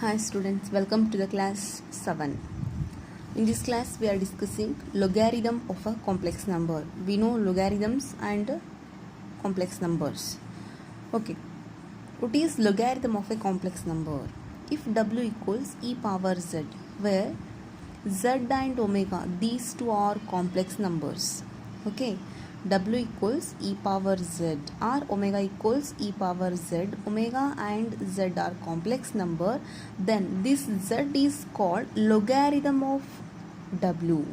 Hi students, welcome to the class 7. In this class we are discussing logarithm of a complex number. We know logarithms and complex numbers. Okay, what is logarithm of a complex number? If w equals e power z, where z and omega, these two are complex numbers. Okay, w equals e power z or omega equals e power z, omega and z are complex number, then this z is called logarithm of w.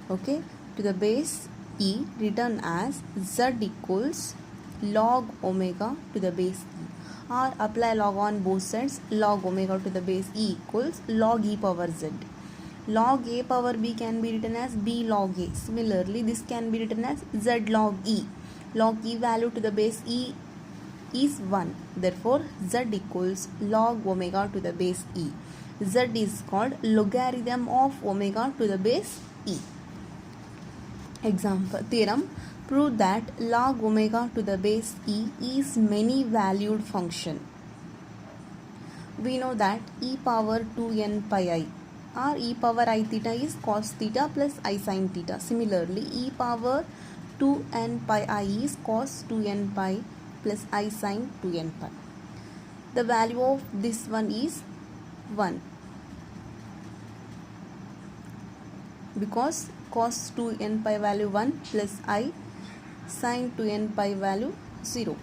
Okay, to the base e, written as z equals log omega to the base e, or apply log on both sides, log omega to the base e equals log e power z. Log a power b can be written as b log a. Similarly, this can be written as z log e. Log e value to the base e is 1. Therefore, z equals log omega to the base e. Z is called logarithm of omega to the base e. Example theorem: prove that log omega to the base e is many valued function. We know that e power 2n pi I or e power I theta is cos theta plus I sin theta. Similarly, e power 2n pi I is cos 2n pi plus I sin 2n pi. The value of this one is 1 because cos 2n pi value 1 plus I sin 2n pi value 0.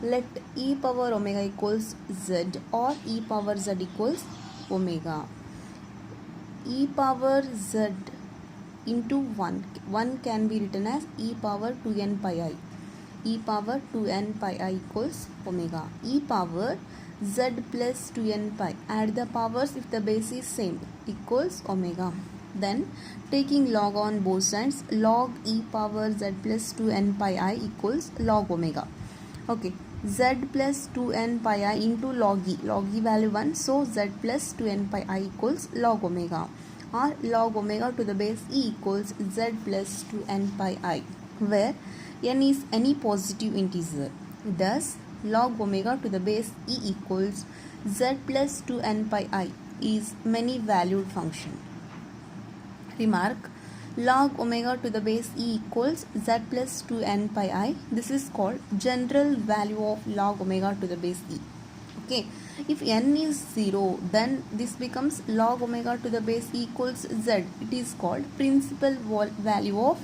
Let e power omega equals z or e power z equals omega. E power z into 1 can be written as e power 2n pi I. E power 2n pi I equals omega. E power z plus 2n pi, add the powers if the base is same, equals omega. Then taking log on both sides, log e power z plus 2n pi I equals log omega. Okay, z plus 2n pi I into log e value 1, so z plus 2n pi I equals log omega, or log omega to the base e equals z plus 2n pi I, where n is any positive integer. Thus, log omega to the base e equals z plus 2n pi I is many valued function. Remark: log omega to the base e equals z plus 2n pi I. This is called general value of log omega to the base e. Okay, if n is 0, then this becomes log omega to the base e equals z. It is called principal value of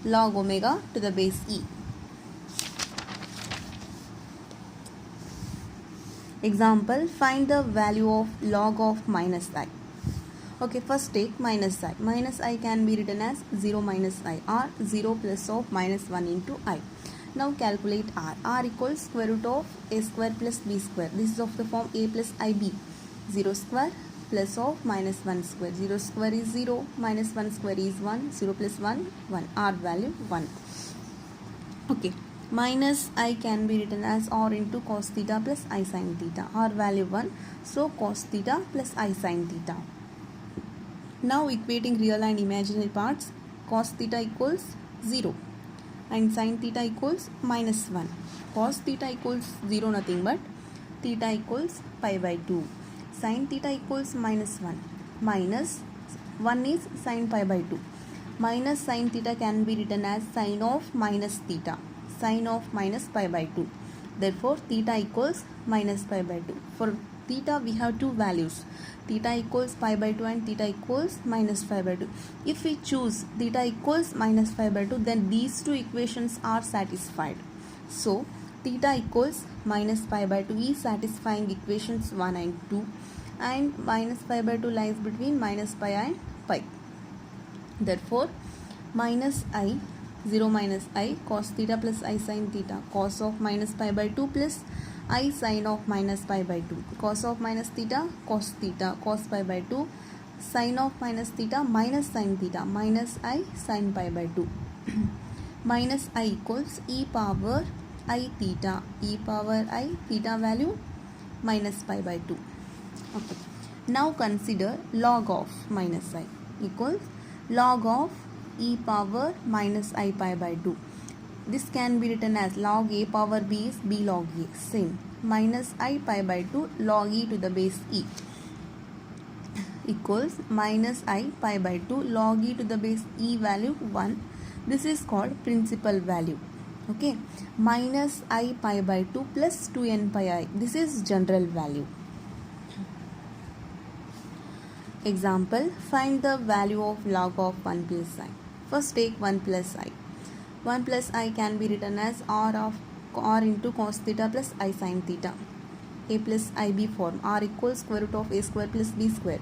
log omega to the base e. Example: find the value of log of minus I. Okay, first take minus I. Minus I can be written as 0 minus I or 0 plus of minus 1 into I. Now calculate r. R equals square root of a square plus b square. This is of the form a plus ib. 0 square plus of minus 1 square. 0 square is 0, minus 1 square is 1. 0 plus 1, 1. R value 1. Okay, minus I can be written as r into cos theta plus I sin theta. R value 1. So cos theta plus I sin theta. Now equating real and imaginary parts, cos theta equals 0 and sin theta equals minus 1. Cos theta equals 0, nothing but theta equals pi by 2. Sin theta equals minus 1. Minus 1 is sin pi by 2. Minus sin theta can be written as sin of minus theta. Sin of minus pi by 2. Therefore, theta equals minus pi by 2. For theta we have two values, theta equals pi by 2 and theta equals minus pi by 2. If we choose theta equals minus pi by 2, then these two equations are satisfied. So theta equals minus pi by 2 is satisfying equations 1 and 2, and minus pi by 2 lies between minus pi and pi. Therefore, minus I, 0 minus I, cos theta plus I sin theta, cos of minus pi by 2 plus I sin of minus pi by 2, cos of minus theta, cos pi by 2, sin of minus theta, minus sin theta, minus I sin pi by 2. Minus I equals e power I theta, e power I theta value minus pi by 2. Okay. Now consider log of minus I equals log of e power minus I pi by 2. This can be written as log a power b is b log a. Same. minus I pi by 2 log e to the base e equals minus I pi by 2 log e to the base e value 1. This is called principal value. Okay, minus I pi by 2 plus 2n pi I. This is general value. Example, find the value of log of 1 plus I. First take 1 plus I. 1 plus I can be written as r into cos theta plus I sin theta. A plus IB form. R equals square root of a square plus b square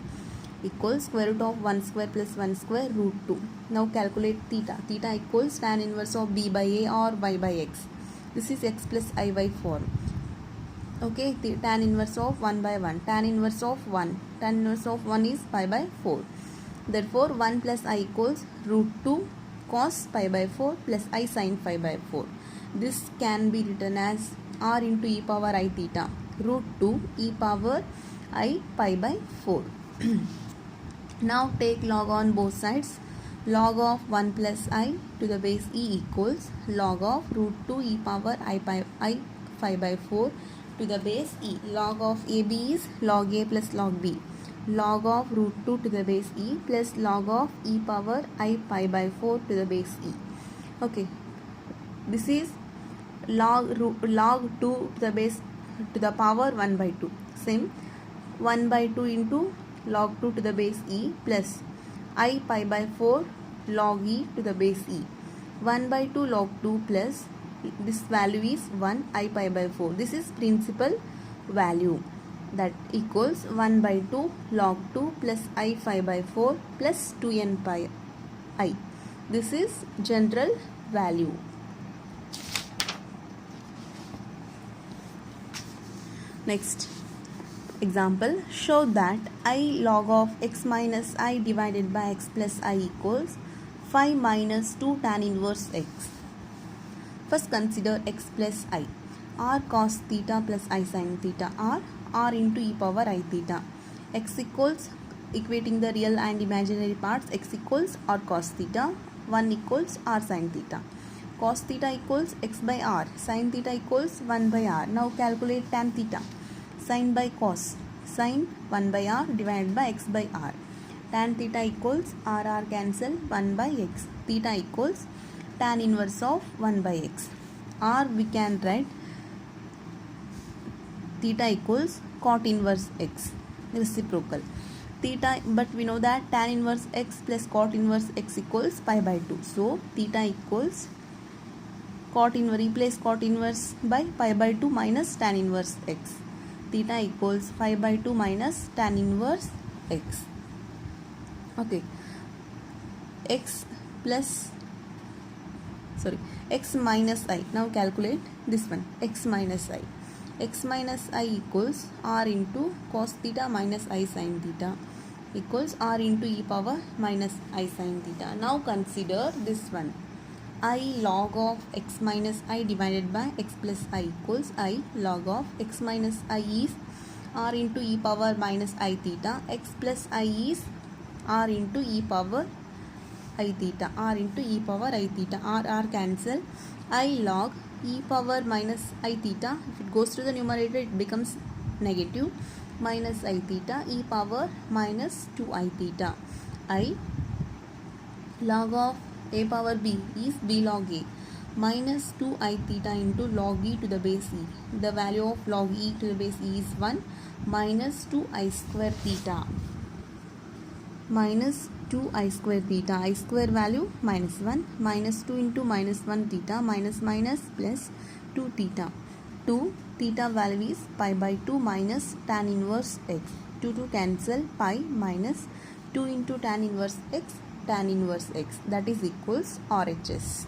equals square root of 1 square plus 1 square root 2. Now calculate theta. Theta equals tan inverse of b by a or y by x. This is x plus iy form. Okay, tan inverse of 1 by 1. Tan inverse of 1. Tan inverse of 1 is pi by 4. Therefore, 1 plus I equals root 2 cos pi by 4 plus I sin pi by 4. This can be written as r into e power I theta root 2 e power I pi by 4. Now take log on both sides. Log of 1 plus I to the base e equals log of root 2 e power I pi by 4 to the base e. Log of ab is log a plus log b. Log of root 2 to the base e plus log of e power I pi by 4 to the base e. Okay, this is log 2 to the base to the power 1 by 2. Same, 1 by 2 into log 2 to the base e plus I pi by 4 log e to the base e. 1 by 2 log 2 plus this value is 1 I pi by 4. This is principal value, that equals 1 by 2 log 2 plus I pi by 4 plus 2n pi I. This is general value. Next example, show that I log of x minus I divided by x plus I equals 5 minus 2 tan inverse x. First consider x plus I. R cos theta plus I sin theta r into e power I theta. X equals, equating the real and imaginary parts, x equals r cos theta, 1 equals r sin theta. Cos theta equals x by r, sin theta equals 1 by r. Now calculate tan theta. Sin by cos, sin 1 by r divided by x by r. Tan theta equals r cancel 1 by x. Theta equals tan inverse of 1 by x. R we can write theta equals cot inverse x, reciprocal. Theta, but we know that tan inverse x plus cot inverse x equals pi by 2. So theta equals cot inverse, replace cot inverse by pi by 2 minus tan inverse x. Theta equals pi by 2 minus tan inverse x. Okay, x minus I. Now calculate this one, x minus I. X minus I equals r into cos theta minus I sin theta equals r into e power minus I sin theta. Now consider this one, I log of x minus I divided by x plus I equals I log of x minus I is r into e power minus I theta, x plus I is r into e power I theta, r into e power I theta, r cancel, I log e power minus I theta, if it goes to the numerator it becomes negative, minus I theta e power minus 2I theta. I log of a power b is b log a minus 2I theta into log e to the base e. The value of log e to the base e is 1 minus 2I square theta minus 2I square theta. I square value minus 1 minus 2 into minus 1 theta minus minus plus 2 theta. 2 theta value is pi by 2 minus tan inverse x. 2 cancel, pi minus 2 into tan inverse x, that is equals RHS.